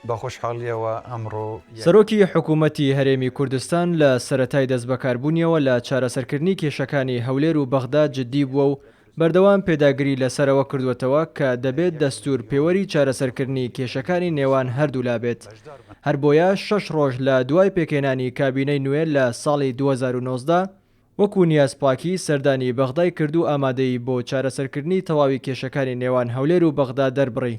بەخۆشحاڵیەوە ئەمڕۆ سەرۆکی حکوومەتی هەرێمی کوردستان لە سەرەتای دەست بەکاربوونیەوە لە چارەسەرکردنی کێشەکانی هەولێر و بەغدا جددی بووە و بەردەوام پێداگری لەسەرەوە کردوێتەوە کە دەبێت دەستور پێوەری چارەسەرکردنی کێشەکانی نێوان هەردوو لابێت. هەر بۆیە 6 ڕۆژ لە دوای پێکێنانی کابینەی نوێ لە ساڵی 2019 وەکو نیازپاکی سەردانی بەغدای کردو ئامادەی بۆ چارەسەرکردنی تەواوی کێشەکانی نێوان هەولێر و بەغدا دەربڕی.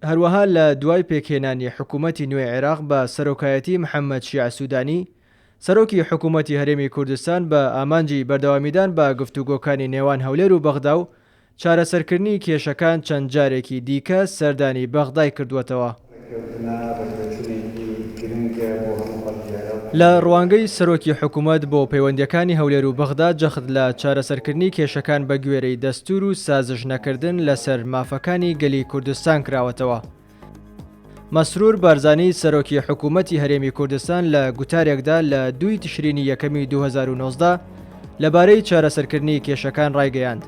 هەروەها لە دوای پێکێنانی حکوومەتی نوێ عێراق بە سەرۆکایەتی محەممەد شیع سوودانی سەرۆکی حکوومەتی هەرێمی کوردستان بە ئامانجی بەردەوامیدان بە گفتوگۆکانی نێوان هەولێر و بەغدا و چارەسەرکردنی کێشەکان چەند جارێکی دیکە سەردانی بەغدای کردووەتەوە. لە ڕوانگەی سەرۆکی حکوومەت بۆ پەیوەندیەکانی هەولێر و بەغدا جەخت لە چارەسەرکردنی کێشەکان بە گوێرەی دەستور و سازش نەکردن لەسەر مافەکانی گەلی کوردستان کراوەتەوە. مەسرور بارزانی سەرۆکی حکوومەتی هەرێمی کوردستان لە گوتارێکدا لە 2 تشرینی یەکەمی 2019 لەبارەی چارەسەرکردنی کێشەکان ڕایگەیاند.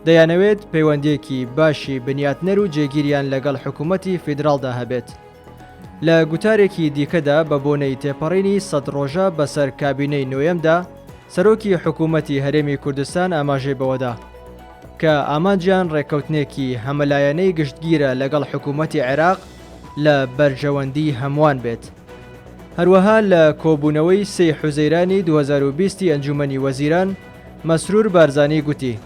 دەیانەوێت پەیوەندیەکی باشی بنیاتنەر و جێگیریان لەگەڵ حکوومەتی فیدراڵدا هەبێت. لە گوتارێکی دیکەدا بە بۆنەی تێپەڕینی 100 ڕۆژە بەسەر کابینەی نوێمدا سەرۆکی حکوومەتی هەرێمی کوردستان ئاماژەی بەوەدا کە ئامانجیان ڕێکەوتنێکی هەمەلایەنەی گشتگیرە لەگەڵ حکوومەتی عێراق لە بەرژەوەندی هەمووان بێت. هەروەها لە کۆبوونەوەی 3 حوزەیرانی 2020 ئەنجومەنی وەزیران مەسرور بارزانی گوتی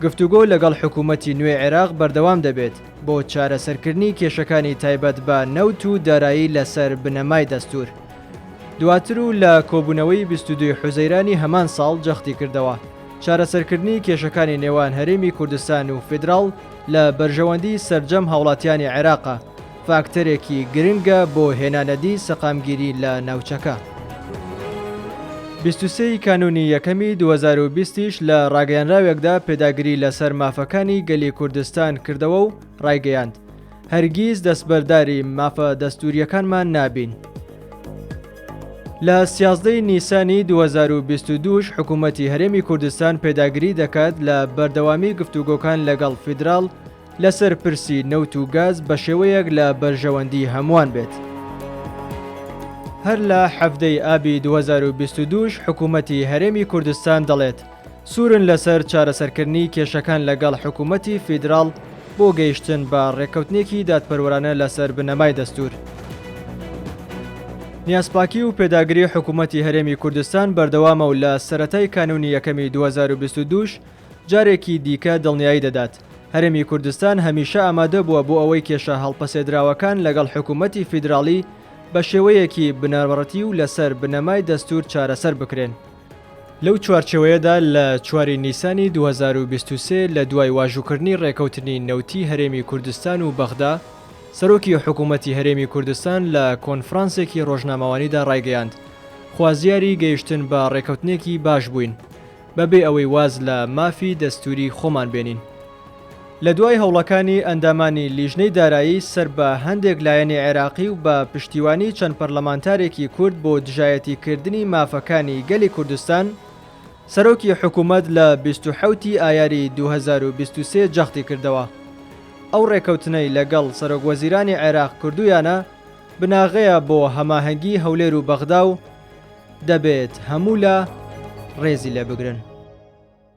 گفتوگۆ لەگەڵ حکوومەتی نوێ عێراق بەردەوام دەبێت بۆ چارەسەرکردنی کێشەکانی تایبەت بە نەوت و دارایی لەسەر بنەمای دەستور. دواتر و لە کۆبوونەوەی 22 حوزەیرانی هەمان ساڵ جەختی کردەوە چارەسەرکردنی کێشەکانی نێوان هەرێمی کوردستان و فیدراڵ لە بەرژەوەندی سەرجەم هاوڵاتیانی عێراقە فاکتەرێکی گرنگە بۆ هێنانەدی سەقامگیری لە ناوچەکە. 23 کانونی یەکەمی 2020ش لە ڕاگەیاندراوێکدا پێداگری لەسەر مافەکانی گەلی کوردستان کردەوە و ڕایگەیاند هەرگیز دەستبەرداری مافە دەستوریەکانمان نابین. لە 13 نیسانی 2022ش حکوومەتی هەرێمی کوردستان پێداگری دەکات لە بەردەوامی گفتوگۆکان لەگەڵ فیدراڵ لەسەر پرسی نەوت و گاز بە شێوەیەک لە بەرژەوەندی هەمووان بێت. هەر لە هەفتەی ئابی 2022ش حکوومەتی هەرێمی کوردستان دەڵێت سوورن لەسەر چارەسەرکردنی کێشەکان لەگەڵ حکوومەتی فیدراڵ بۆ گەیشتن بە ڕێکەوتنێکی دادپەروەرانە لەسەر بنەمای دەستور. نیازپاکی و پێداگری حکوومەتی هەرێمی کوردستان بەردەوامە و لە سەرەتای کانونی یەکەمی 2022ش جارێکی دیکە دڵنیایی دەدات هەرێمی کوردستان هەمیشە ئامادە بووە بۆ ئەوەی کێشە هەڵپەسێدراوەکان لەگەڵ حکوومەتی فیدراڵی بە شێوەیەکی بنەڕەتی و لەسەر بنەمای دەستور چارەسەر بکرێن. لەو چوارچێوەیەدا لە 4 نیسانی 2023 لە دوای واژووکردنی ڕێکەوتنی نەوتی هەرێمی کوردستان و بەغدا سەرۆکی حکوومەتی هەرێمی کوردستان لە کۆنفرانسێکی ڕۆژنامەوانیدا ڕایگەیاند خوازیاری گەیشتن بە ڕێکەوتنێکی باش بووین بەبێ ئەوەی واز لە مافی دەستوری خۆمان بێنین. لە دوای هەوڵەکانی ئەندامانی لیژنەی دارایی سەر بە هەندێک لایەنی عێراقی و بە پشتیوانی چەند پەرلەمانتارێکی کورد بۆ دژایەتیکردنی مافەکانی گەلی کوردستان سەرۆکی حکوومەت لە 27 ئایاری 2023 جەختی کردەوە. ئەو ڕێکەوتنەی لەگەڵ سەرۆکوەزیرانی عێراق کردویانە بناغەیە بۆ هەماهەنگی هەولێر و بەغدا و دەبێت هەموو لە ڕێزی لێ بگرن.